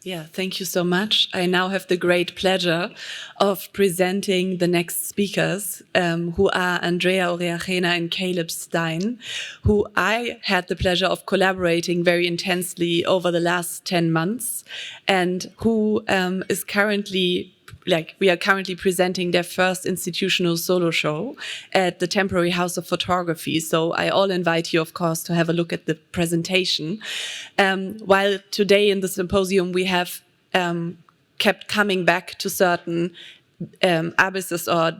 Yeah, thank you so much. I now have the great pleasure of presenting the next speakers, who are Andrea Orejarena and Caleb Stein, who I had the pleasure of collaborating very intensely over the last 10 months, and who is currently we are currently presenting their first institutional solo show at the Temporary House of Photography. So I all invite you, of course, to have a look at the presentation. While today in the symposium we have kept coming back to certain abysses or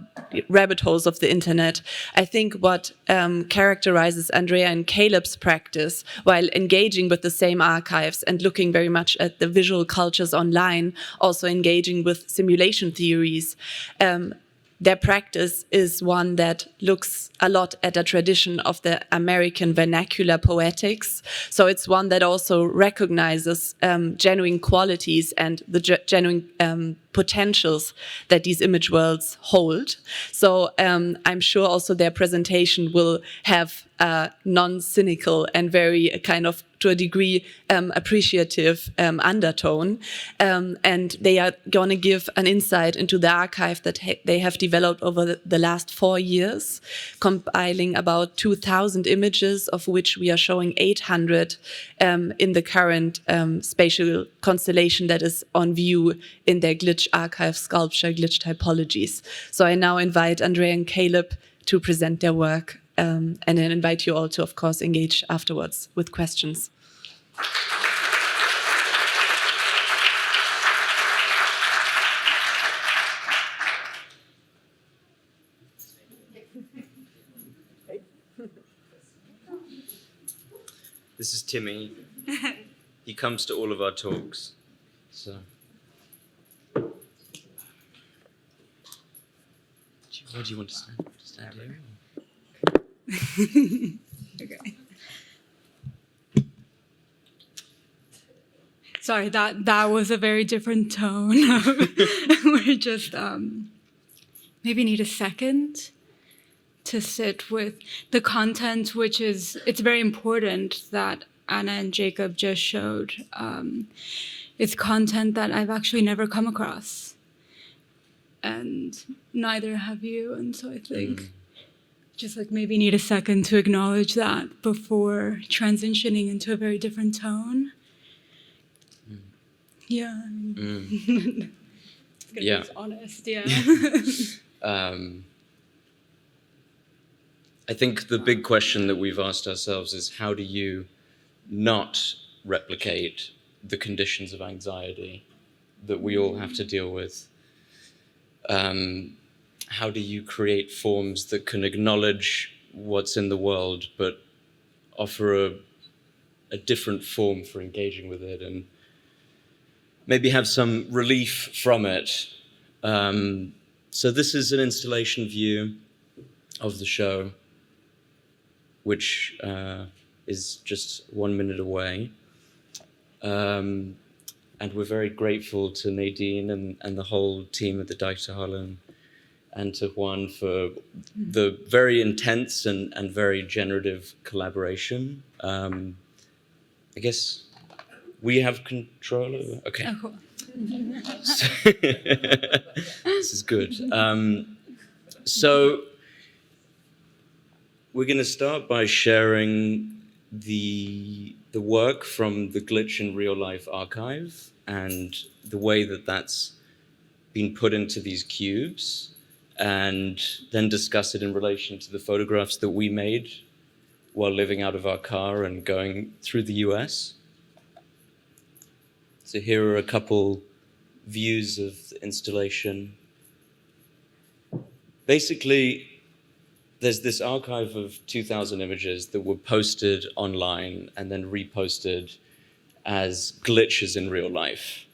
rabbit holes of the internet, I think what characterizes Andrea and Caleb's practice, while engaging with the same archives and looking very much at the visual cultures online, also engaging with simulation theories, their practice is one that looks a lot at a tradition of the American vernacular poetics. So it's one that also recognizes genuine qualities and the genuine potentials that these image worlds hold. So I'm sure also their presentation will have a non-cynical and very kind of, to a degree, appreciative undertone. And they are going to give an insight into the archive that they have developed over the last 4 years, compiling about 2,000 images, of which we are showing 800 in the current spatial constellation that is on view in their glitch archive sculpture, glitch typologies. So I now invite Andrea and Caleb to present their work, and then invite you all to, of course, engage afterwards with questions. This is Timmy. He comes to all of our talks. So. Where do you want to stand? Stand here? Okay. Sorry, that was a very different tone. We're just maybe need a second to sit with the content, which is, it's very important that Anna and Jacob just showed. It's content that I've actually never come across, and neither have you. And so I think just like maybe need a second to acknowledge that before transitioning into a very different tone. Yeah. It's gonna be honest, yeah. I think the big question that we've asked ourselves is, how do you not replicate the conditions of anxiety that we all have to deal with? How do you create forms that can acknowledge what's in the world but offer a different form for engaging with it and maybe have some relief from it? So this is an installation view of the show, which is just 1 minute away. And we're very grateful to Nadine and the whole team at the Deichtorhallen and to Juan for the very intense and very generative collaboration. I guess we have control over. Okay. Oh, cool. This is good. So we're going to start by sharing the work from the Glitch in Real Life archive and the way that that's been put into these cubes, and then discuss it in relation to the photographs that we made while living out of our car and going through the US. So here are a couple views of the installation. Basically, there's this archive of 2,000 images that were posted online and then reposted as glitches in real life.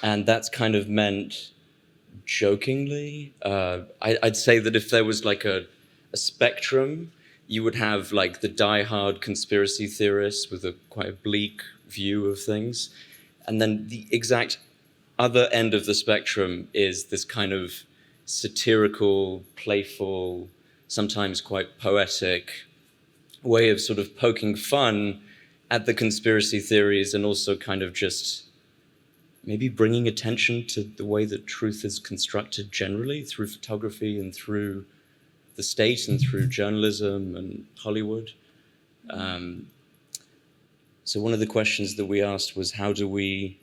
And that's kind of meant jokingly. I'd say that if there was like a spectrum, you would have like the die-hard conspiracy theorists with a quite bleak view of things. And then the exact other end of the spectrum is this kind of satirical, playful, sometimes quite poetic way of sort of poking fun at the conspiracy theories and also kind of just maybe bringing attention to the way that truth is constructed generally through photography and through the state and through journalism and Hollywood. So one of the questions that we asked was, how do we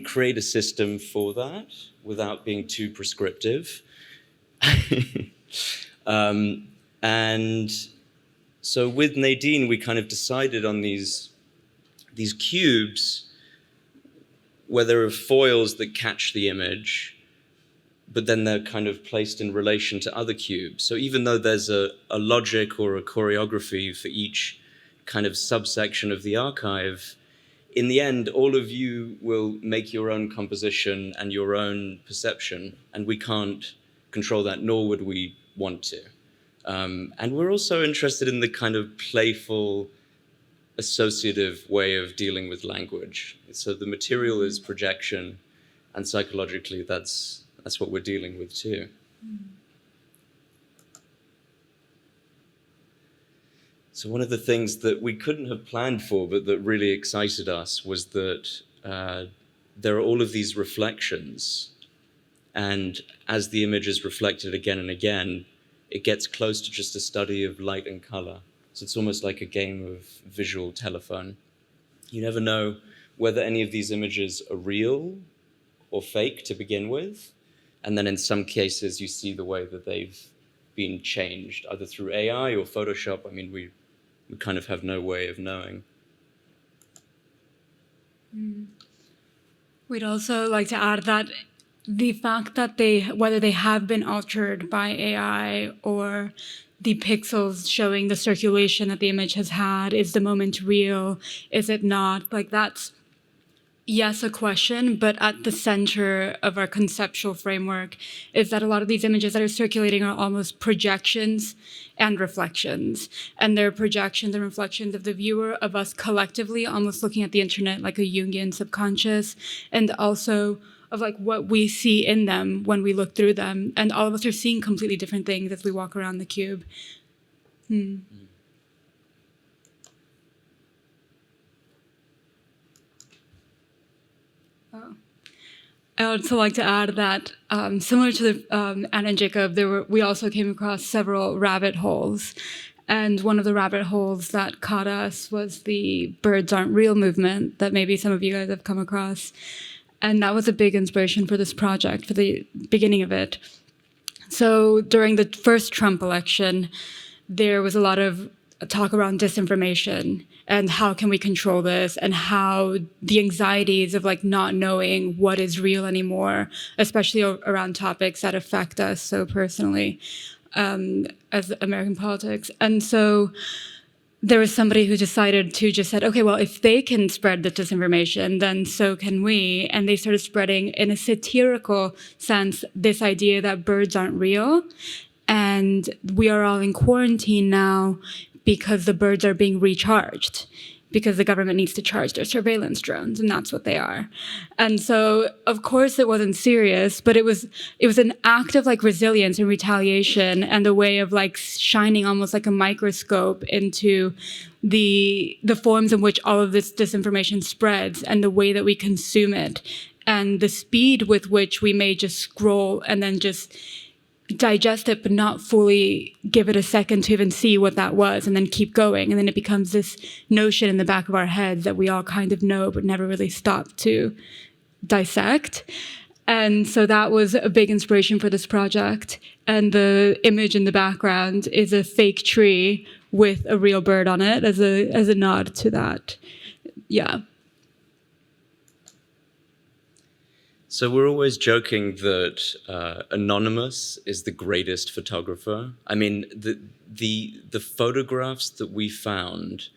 create a system for that without being too prescriptive? And so with Nadine, we kind of decided on these cubes where there are foils that catch the image, but then they're kind of placed in relation to other cubes. So even though there's a logic or a choreography for each kind of subsection of the archive, in the end, all of you will make your own composition and your own perception, and we can't control that, nor would we want to. And we're also interested in the kind of playful, associative way of dealing with language. So the material is projection, and psychologically, that's what we're dealing with too. So one of the things that we couldn't have planned for, but that really excited us, was that there are all of these reflections, and as the image is reflected again and again, it gets close to just a study of light and color. So it's almost like a game of visual telephone. You never know whether any of these images are real or fake to begin with, and then in some cases you see the way that they've been changed, either through AI or Photoshop. I mean, we kind of have no way of knowing. We'd also like to add that the fact that whether they have been altered by AI or the pixels showing the circulation that the image has had, is the moment real, is it not? Like, that's, yes, a question, but at the center of our conceptual framework is that a lot of these images that are circulating are almost projections and reflections. And they're projections and reflections of the viewer, of us collectively, almost looking at the internet like a Jungian subconscious, and also of like what we see in them when we look through them. And all of us are seeing completely different things as we walk around the cube. I would also like to add that, similar to Anna and Jacob, we also came across several rabbit holes. And one of the rabbit holes that caught us was the birds aren't real movement that maybe some of you guys have come across. And that was a big inspiration for this project, for the beginning of it. So during the first Trump election, there was a lot of talk around disinformation and how can we control this, and how the anxieties of like not knowing what is real anymore, especially around topics that affect us so personally as American politics. And so there was somebody who decided to just said, okay, well, if they can spread the disinformation, then so can we. And they started spreading, in a satirical sense, this idea that birds aren't real. And we are all in quarantine now because the birds are being recharged, because the government needs to charge their surveillance drones, and that's what they are. And so, of course, it wasn't serious, but it was an act of like resilience and retaliation, and a way of like shining almost like a microscope into the forms in which all of this disinformation spreads, and the way that we consume it, and the speed with which we may just scroll and then just digest it, but not fully give it a second to even see what that was, and then keep going. And then it becomes this notion in the back of our heads that we all kind of know, but never really stop to dissect. And so that was a big inspiration for this project. And the image in the background is a fake tree with a real bird on it as a nod to that. Yeah. So we're always joking that Anonymous is the greatest photographer. I mean, the photographs that we found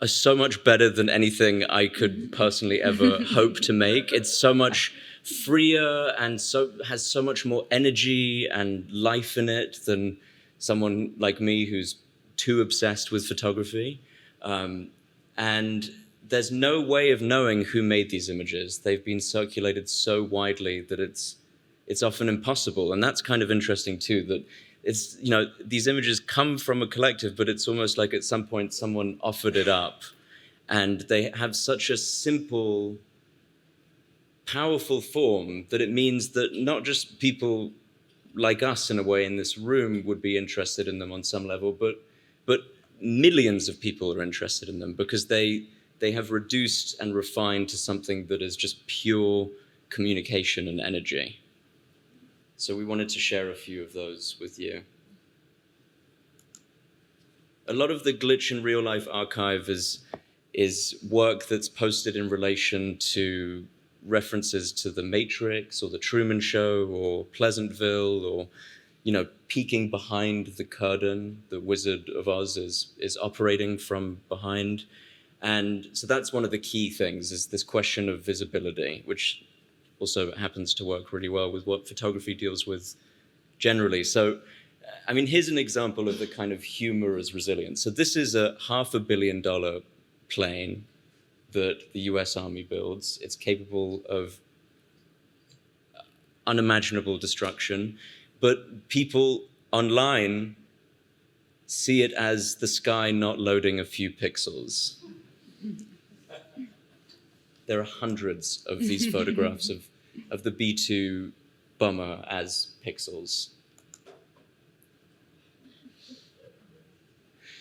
are so much better than anything I could personally ever hope to make. It's so much freer and has so much more energy and life in it than someone like me who's too obsessed with photography. And there's no way of knowing who made these images. They've been circulated so widely that it's often impossible. And that's kind of interesting too, that it's, you know, these images come from a collective, but it's almost like at some point someone offered it up, and they have such a simple powerful form that it means that not just people like us in a way in this room would be interested in them on some level, but millions of people are interested in them because they have reduced and refined to something that is just pure communication and energy. So we wanted to share a few of those with you. A lot of the Glitch in Real Life archive is work that's posted in relation to references to The Matrix or The Truman Show or Pleasantville, or, you know, peeking behind the curtain. The Wizard of Oz is operating from behind. And so that's one of the key things, is this question of visibility, which also happens to work really well with what photography deals with generally. So, I mean, here's an example of the kind of humor as resilience. So this is a $500 million plane that the US Army builds. It's capable of unimaginable destruction, but people online see it as the sky not loading a few pixels. There are hundreds of these photographs of the B-2 bomber as pixels.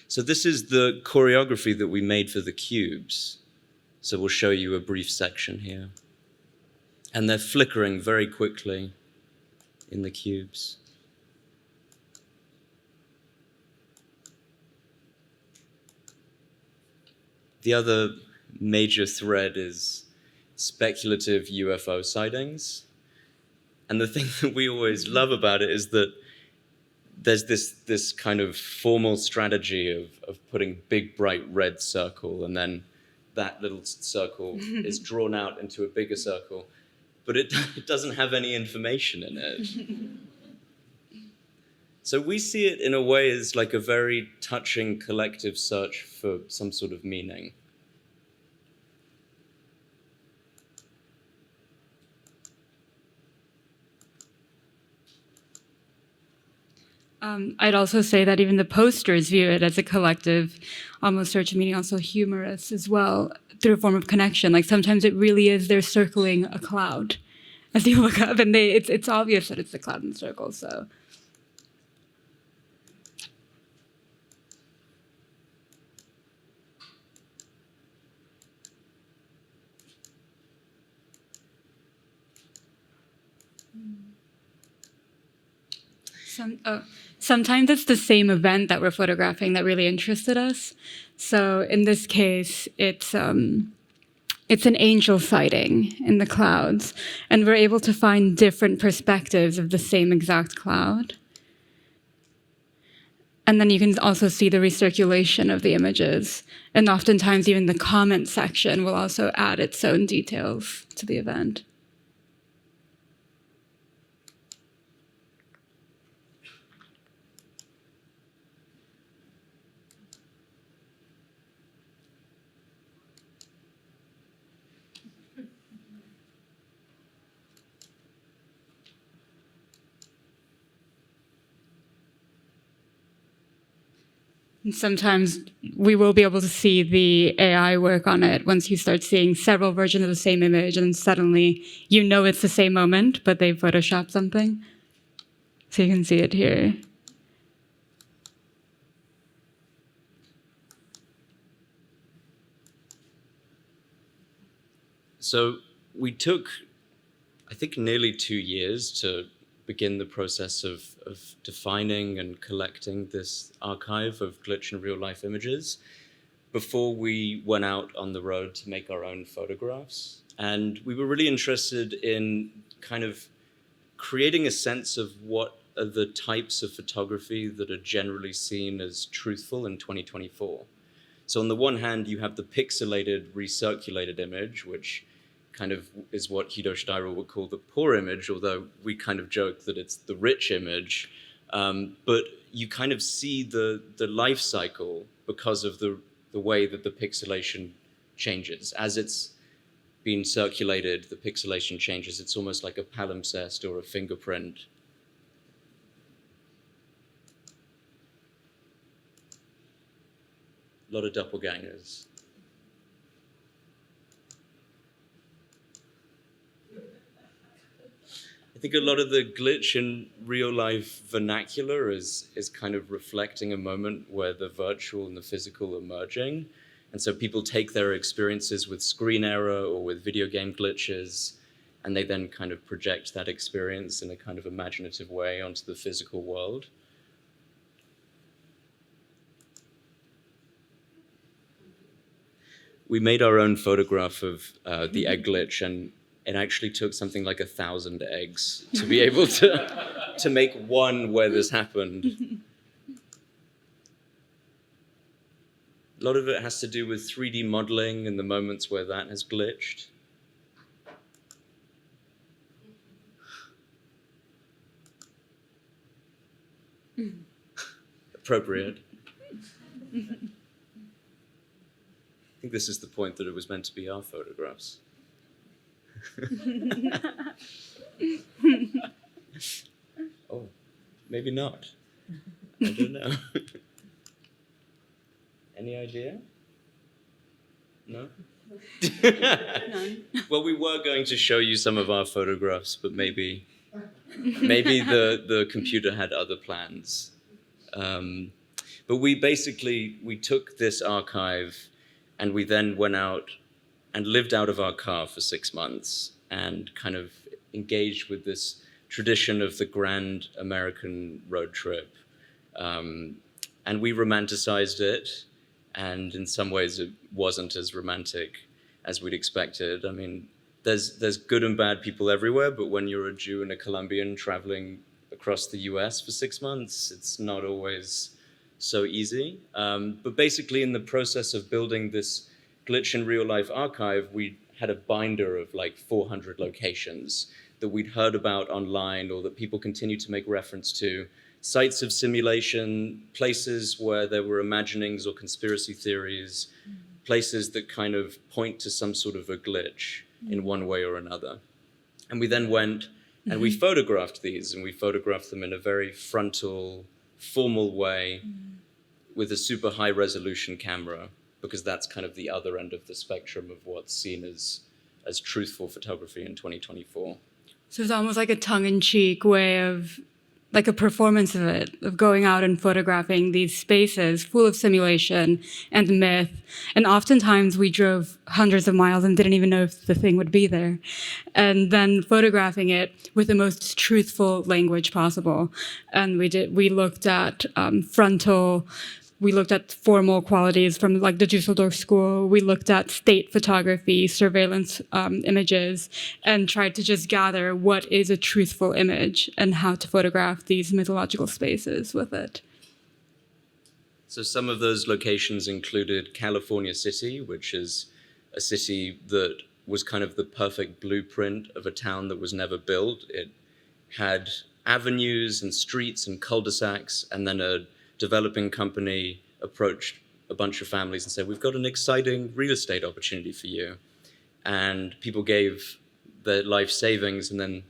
So this is the choreography that we made for the cubes. So we'll show you a brief section here. And they're flickering very quickly in the cubes. The other major thread is speculative UFO sightings. And the thing that we always love about it is that there's this kind of formal strategy of putting big, bright red circle, and then that little circle is drawn out into a bigger circle, but it doesn't have any information in it. So we see it in a way as like a very touching collective search for some sort of meaning. I'd also say that even the posters view it as a collective, almost search of meaning, also humorous as well, through a form of connection. Like sometimes it really is they're circling a cloud as you look up, and it's obvious that it's the cloud in the circle. So. Sometimes it's the same event that we're photographing that really interested us. So in this case, it's an angel sighting in the clouds, and we're able to find different perspectives of the same exact cloud. And then you can also see the recirculation of the images. And oftentimes even the comment section will also add its own details to the event. And sometimes we will be able to see the AI work on it once you start seeing several versions of the same image, and suddenly you know it's the same moment, but they photoshopped something. So you can see it here. So we took, I think, nearly 2 years to begin the process of defining and collecting this archive of glitch in real life images before we went out on the road to make our own photographs. And we were really interested in kind of creating a sense of what are the types of photography that are generally seen as truthful in 2024. So on the one hand, you have the pixelated, recirculated image, which kind of is what Guido Steyrel would call the poor image, although we kind of joke that it's the rich image. But you kind of see the life cycle because of the way that the pixelation changes. As it's being circulated, the pixelation changes. It's almost like a palimpsest or a fingerprint. A lot of doppelgangers. I think a lot of the glitch in real life vernacular is kind of reflecting a moment where the virtual and the physical are merging. And so people take their experiences with screen error or with video game glitches, and they then kind of project that experience in a kind of imaginative way onto the physical world. We made our own photograph of the egg glitch, and it actually took something like 1,000 eggs to be able to make one where this happened. A lot of it has to do with 3D modeling and the moments where that has glitched. Appropriate. I think this is the point that it was meant to be our photographs. Oh, maybe not. I don't know. Any idea? No? None. Well, we were going to show you some of our photographs, but maybe the computer had other plans. But we took this archive and we then went out and lived out of our car for 6 months and kind of engaged with this tradition of the grand American road trip. And we romanticized it, and in some ways it wasn't as romantic as we'd expected. I mean, there's good and bad people everywhere, but when you're a Jew and a Colombian traveling across the US for 6 months, it's not always so easy. But basically in the process of building this Glitch in Real Life archive, we had a binder of like 400 locations that we'd heard about online or that people continue to make reference to, sites of simulation, places where there were imaginings or conspiracy theories, places that kind of point to some sort of a glitch in one way or another. And we then went and we photographed these, and we photographed them in a very frontal, formal way with a super high resolution camera, because that's kind of the other end of the spectrum of what's seen as truthful photography in 2024. So it's almost like a tongue-in-cheek way of, like a performance of it, of going out and photographing these spaces full of simulation and myth. And oftentimes we drove hundreds of miles and didn't even know if the thing would be there. And then photographing it with the most truthful language possible. And we looked at we looked at formal qualities from like the Dusseldorf School. We looked at state photography, surveillance images, and tried to just gather what is a truthful image and how to photograph these mythological spaces with it. So some of those locations included California City, which is a city that was kind of the perfect blueprint of a town that was never built. It had avenues and streets and cul-de-sacs, and then a developing company approached a bunch of families and said, we've got an exciting real estate opportunity for you. And people gave their life savings, and then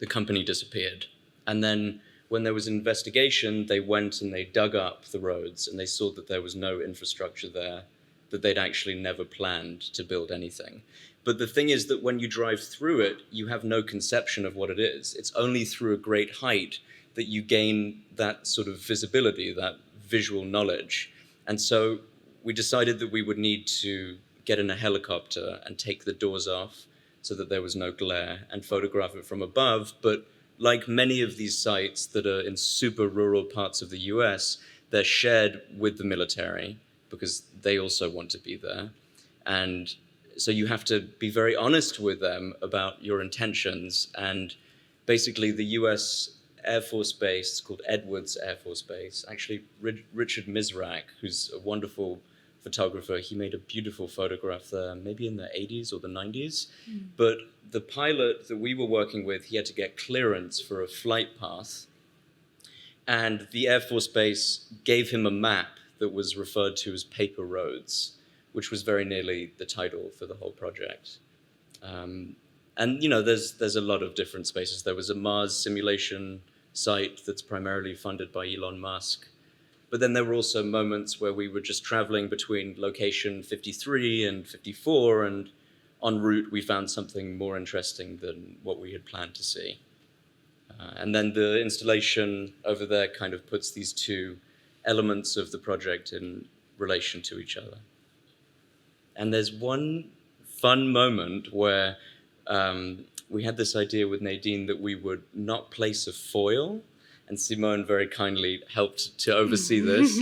the company disappeared. And then when there was an investigation, they went and they dug up the roads, and they saw that there was no infrastructure there, that they'd actually never planned to build anything. But the thing is that when you drive through it, you have no conception of what it is. It's only through a great height that you gain that sort of visibility, that visual knowledge. And so we decided that we would need to get in a helicopter and take the doors off so that there was no glare and photograph it from above. But like many of these sites that are in super rural parts of the US, they're shared with the military because they also want to be there. And so you have to be very honest with them about your intentions. And basically the US Air Force Base, it's called Edwards Air Force Base. Actually, Richard Mizrak, who's a wonderful photographer, he made a beautiful photograph there, maybe in the 80s or the 90s. But the pilot that we were working with, he had to get clearance for a flight path. And the Air Force Base gave him a map that was referred to as Paper Roads, which was very nearly the title for the whole project. And you know, there's a lot of different spaces. There was a Mars simulation site that's primarily funded by Elon Musk. But then there were also moments where we were just traveling between location 53 and 54, and en route we found something more interesting than what we had planned to see. And then the installation over there kind of puts these two elements of the project in relation to each other. And there's one fun moment where we had this idea with Nadine that we would not place a foil, and Simone very kindly helped to oversee this.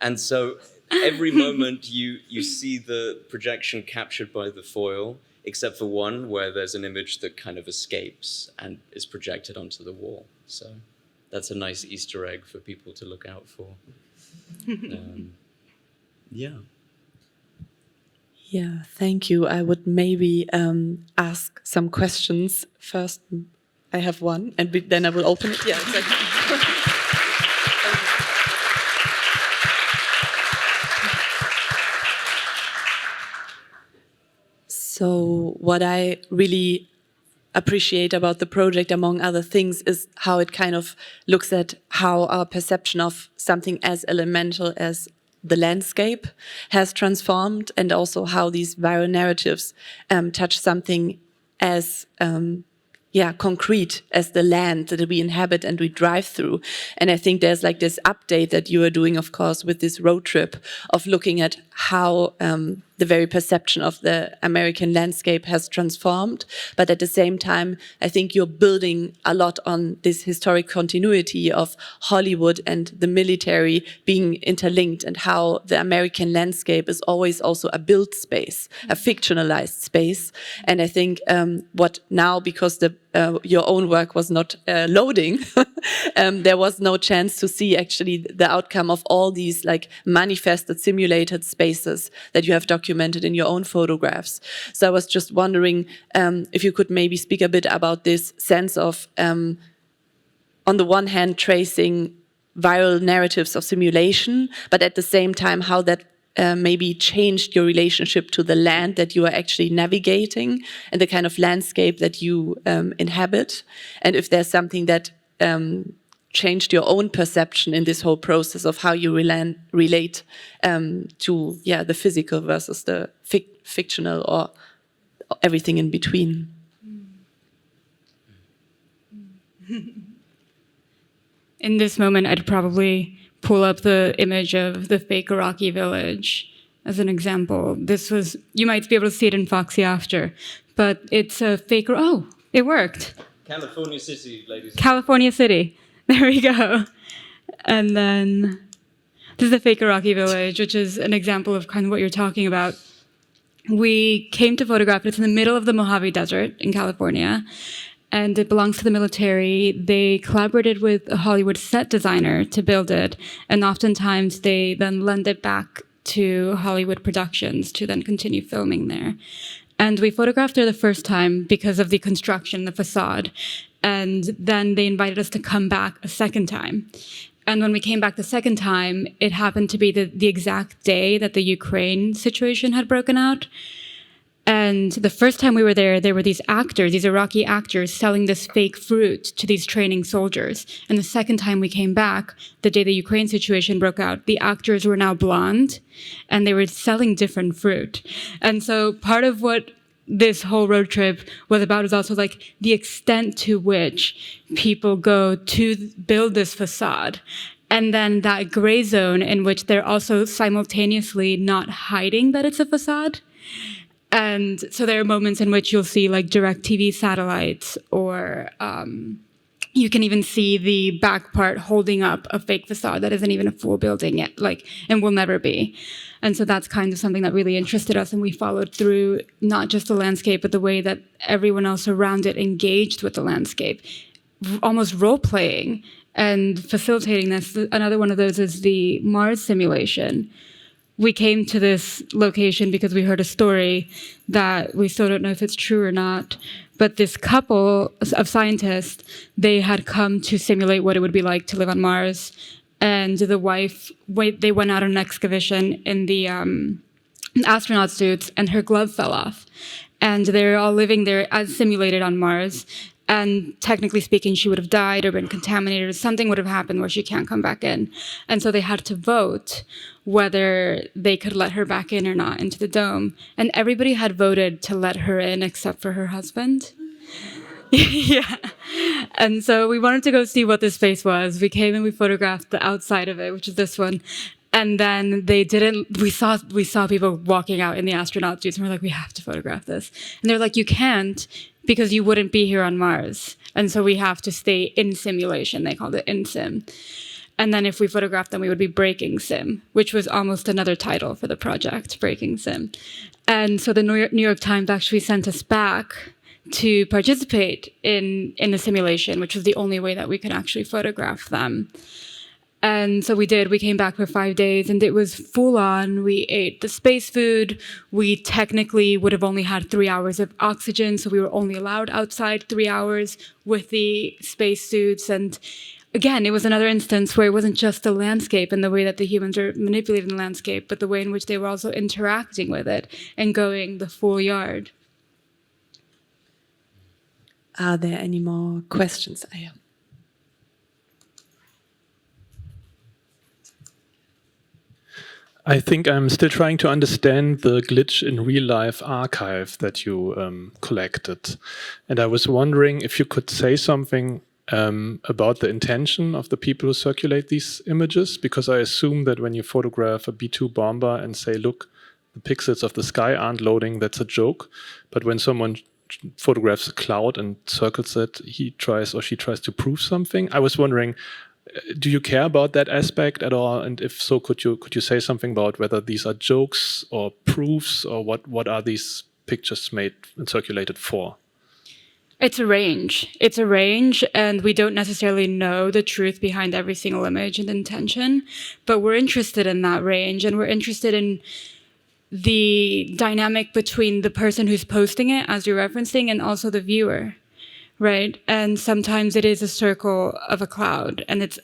And so every moment you see the projection captured by the foil, except for one where there's an image that kind of escapes and is projected onto the wall. So that's a nice Easter egg for people to look out for. Yeah. Yeah, thank you. I would maybe ask some questions first. I have one, and then I will open it. Yeah, exactly. So what I really appreciate about the project, among other things, is how it kind of looks at how our perception of something as elemental as the landscape has transformed, and also how these viral narratives touch something as concrete as the land that we inhabit and we drive through. And I think there's like this update that you are doing, of course, with this road trip of looking at how the very perception of the American landscape has transformed. But at the same time, I think you're building a lot on this historic continuity of Hollywood and the military being interlinked, and how the American landscape is always also a built space, a fictionalized space. And I think what now, because your own work was not loading, there was no chance to see actually the outcome of all these like manifested, simulated spaces that you have documented in your own photographs. So I was just wondering if you could maybe speak a bit about this sense of, on the one hand, tracing viral narratives of simulation, but at the same time, how that maybe changed your relationship to the land that you are actually navigating and the kind of landscape that you inhabit, and if there's something that changed your own perception in this whole process of how you relate to the physical versus the fictional, or everything in between. In this moment, I'd probably pull up the image of the fake Iraqi village as an example. This was, you might be able to see it in Foxy after, but it's a fake, oh, it worked. California City, ladies. California City. There we go. And then this is the fake Iraqi village, which is an example of kind of what you're talking about. We came to photograph it. It's in the middle of the Mojave Desert in California, and it belongs to the military. They collaborated with a Hollywood set designer to build it, and oftentimes they then lend it back to Hollywood productions to then continue filming there. And we photographed there the first time because of the construction, the facade. And then they invited us to come back a second time. And when we came back the second time, it happened to be the exact day that the Ukraine situation had broken out. And the first time we were there were these actors, these Iraqi actors, selling this fake fruit to these training soldiers. And the second time we came back, the day the Ukraine situation broke out, the actors were now blonde, and they were selling different fruit. And so part of what this whole road trip was about is also like the extent to which people go to build this facade, and then that gray zone in which they're also simultaneously not hiding that it's a facade. And so there are moments in which you'll see like DirecTV satellites, or you can even see the back part holding up a fake facade that isn't even a full building yet, like, and will never be. And so that's kind of something that really interested us, and we followed through not just the landscape, but the way that everyone else around it engaged with the landscape, almost role-playing and facilitating this. Another one of those is the Mars simulation. We came to this location because we heard a story that we still don't know if it's true or not, but this couple of scientists, they had come to simulate what it would be like to live on Mars. And the wife, they went out on an excavation in the astronaut suits, and her glove fell off. And they're all living there as simulated on Mars. And technically speaking, she would have died or been contaminated, or something would have happened where she can't come back in. And so they had to vote whether they could let her back in or not into the dome. And everybody had voted to let her in except for her husband. Yeah. And so we wanted to go see what this space was. We came and we photographed the outside of it, which is this one. And then we saw people walking out in the astronaut suits, and we're like, we have to photograph this. And they're like, you can't, because you wouldn't be here on Mars. And so we have to stay in simulation. They called it in sim. And then if we photographed them, we would be breaking sim, which was almost another title for the project, breaking sim. And so the New York Times actually sent us back to participate in the simulation, which was the only way that we could actually photograph them. And so we did. We came back for 5 days, and it was full on. We ate the space food. We technically would have only had 3 hours of oxygen, so we were only allowed outside 3 hours with the space suits. And again, it was another instance where it wasn't just the landscape and the way that the humans are manipulating the landscape, but the way in which they were also interacting with it and going the full yard. Are there any more questions? Yeah. I think I'm still trying to understand the glitch in real life archive that you collected. And I was wondering if you could say something about the intention of the people who circulate these images, because I assume that when you photograph a B-2 bomber and say, look, the pixels of the sky aren't loading, that's a joke. But when someone photographs a cloud and circles it, he tries or she tries to prove something. I was wondering, do you care about that aspect at all? And if so, could you say something about whether these are jokes or proofs, or what are these pictures made and circulated for? It's a range. It's a range, and we don't necessarily know the truth behind every single image and intention, but we're interested in that range, and we're interested in the dynamic between the person who's posting it, as you're referencing, and also the viewer. Right? And sometimes it is a circle of a cloud, and it's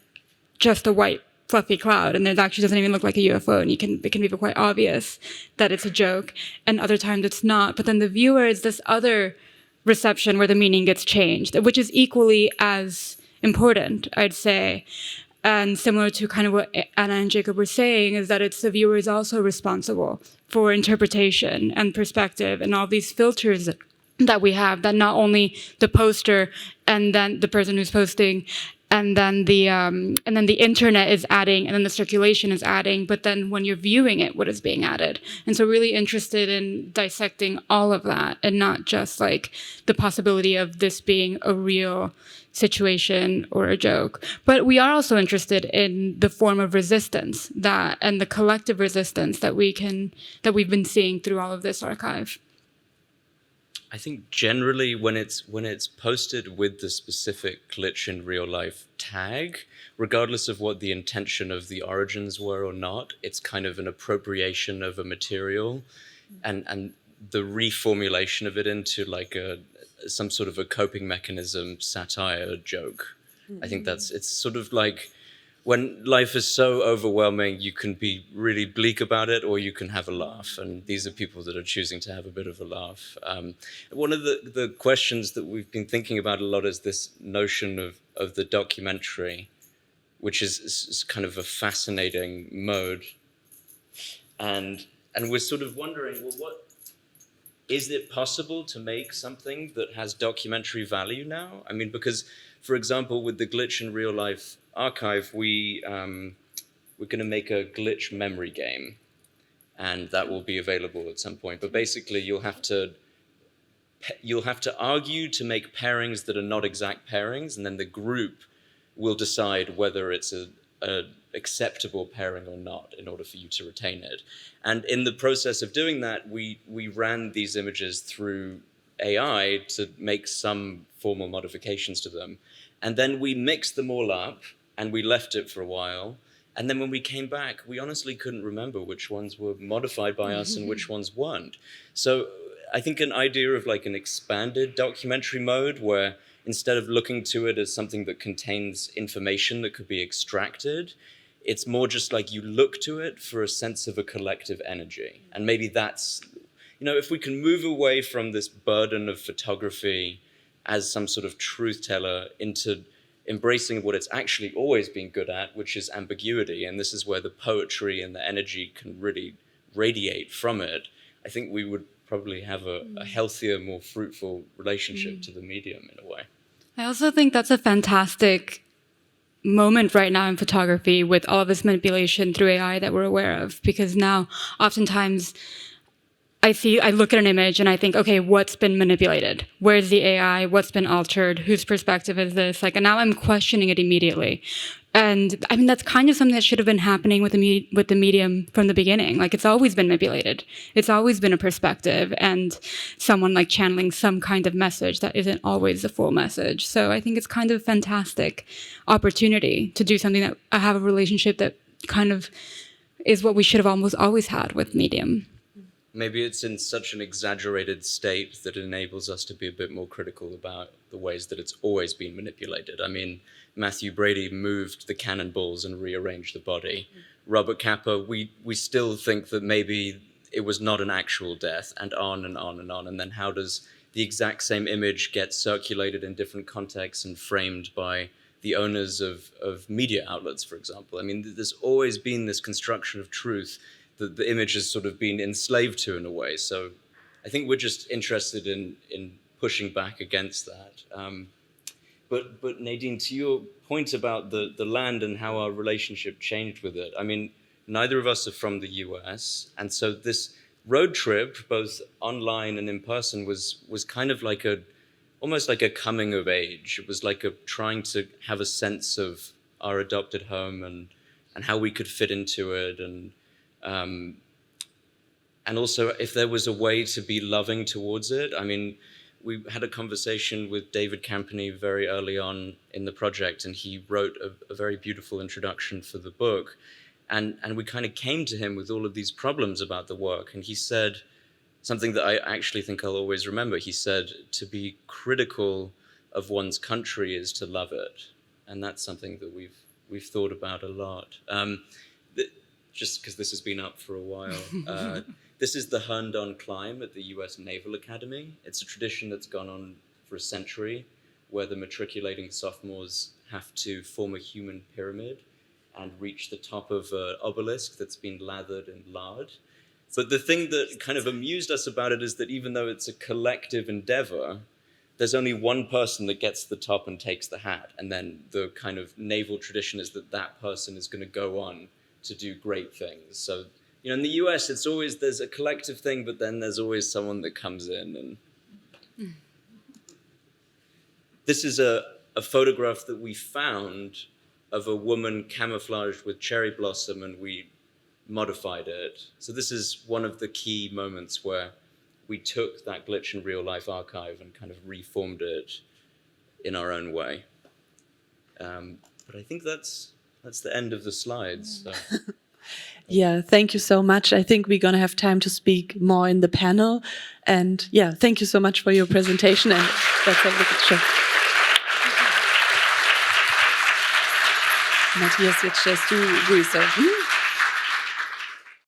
just a white, fluffy cloud, and it actually doesn't even look like a UFO, and it can be quite obvious that it's a joke. And other times it's not. But then the viewer is this other reception where the meaning gets changed, which is equally as important, I'd say. And similar to kind of what Anna and Jacob were saying, is that it's the viewer is also responsible for interpretation and perspective and all these filters that we have, that not only the poster and then the person who's posting and then the internet is adding, and then the circulation is adding, but then when you're viewing it, what is being added? And so really interested in dissecting all of that, and not just like the possibility of this being a real situation or a joke. But we are also interested in the form of resistance and the collective resistance that we've been seeing through all of this archive. I think generally when it's posted with the specific glitch in real life tag, regardless of what the intention of the origins were or not, it's kind of an appropriation of a material and the reformulation of it into like some sort of a coping mechanism, satire, joke. I think it's sort of like when life is so overwhelming, you can be really bleak about it, or you can have a laugh. And these are people that are choosing to have a bit of a laugh. One of the questions that we've been thinking about a lot is this notion of the documentary, which is kind of a fascinating mode. And we're sort of wondering, well, is it possible to make something that has documentary value now? I mean, because, for example, with the Glitch in Real Life archive, we're going to make a glitch memory game, and that will be available at some point. But basically, you'll have to argue to make pairings that are not exact pairings, and then the group will decide whether it's a acceptable pairing or not in order for you to retain it. And in the process of doing that, we ran these images through AI to make some formal modifications to them. And then we mixed them all up and we left it for a while. And then when we came back, we honestly couldn't remember which ones were modified by us and which ones weren't. So I think an idea of like an expanded documentary mode where instead of looking to it as something that contains information that could be extracted, it's more just like you look to it for a sense of a collective energy. And maybe that's, if we can move away from this burden of photography as some sort of truth teller into embracing what it's actually always been good at, which is ambiguity. And this is where the poetry and the energy can really radiate from it. I think we would probably have a healthier, more fruitful relationship to the medium in a way. I also think that's a fantastic moment right now in photography with all this manipulation through AI that we're aware of, because now oftentimes I look at an image and I think, okay, what's been manipulated? Where's the AI? What's been altered? Whose perspective is this? Like, and now I'm questioning it immediately. And I mean, that's kind of something that should have been happening with the medium from the beginning. Like, it's always been manipulated. It's always been a perspective and someone like channeling some kind of message that isn't always the full message. So I think it's kind of a fantastic opportunity to do something that I have a relationship that kind of is what we should have almost always had with medium. Maybe it's in such an exaggerated state that it enables us to be a bit more critical about the ways that it's always been manipulated. I mean, Matthew Brady moved the cannonballs and rearranged the body. Robert Capa, we still think that maybe it was not an actual death, and on and on and on. And then how does the exact same image get circulated in different contexts and framed by the owners of media outlets, for example? I mean, there's always been this construction of truth that the image has sort of been enslaved to in a way. So I think we're just interested in pushing back against that. But Nadine, to your point about the land and how our relationship changed with it, I mean, neither of us are from the US. And so this road trip, both online and in person, was kind of like almost like a coming of age. It was like trying to have a sense of our adopted home and how we could fit into it, and also if there was a way to be loving towards it. I mean, we had a conversation with David Campany very early on in the project, and he wrote a very beautiful introduction for the book. And we kind of came to him with all of these problems about the work. And he said something that I actually think I'll always remember. He said, to be critical of one's country is to love it. And that's something that we've thought about a lot. Just because this has been up for a while. This is the Herndon climb at the US Naval Academy. It's a tradition that's gone on for a century, where the matriculating sophomores have to form a human pyramid and reach the top of an obelisk that's been lathered in lard. But the thing that kind of amused us about it is that even though it's a collective endeavor, there's only one person that gets to the top and takes the hat. And then the kind of naval tradition is that that person is going to go on to do great things. So, you know, in the US, it's always, there's a collective thing, but then there's always someone that comes in. And this is a photograph that we found of a woman camouflaged with cherry blossom, and we modified it. So this is one of the key moments where we took that Glitch in Real Life archive and kind of reformed it in our own way. But I think that's the end of the slides. So. Yeah, thank you so much. I think we're going to have time to speak more in the panel. And yeah, thank you so much for your presentation. And that's all we could show. Matthias, jetzt stellst du Grüße.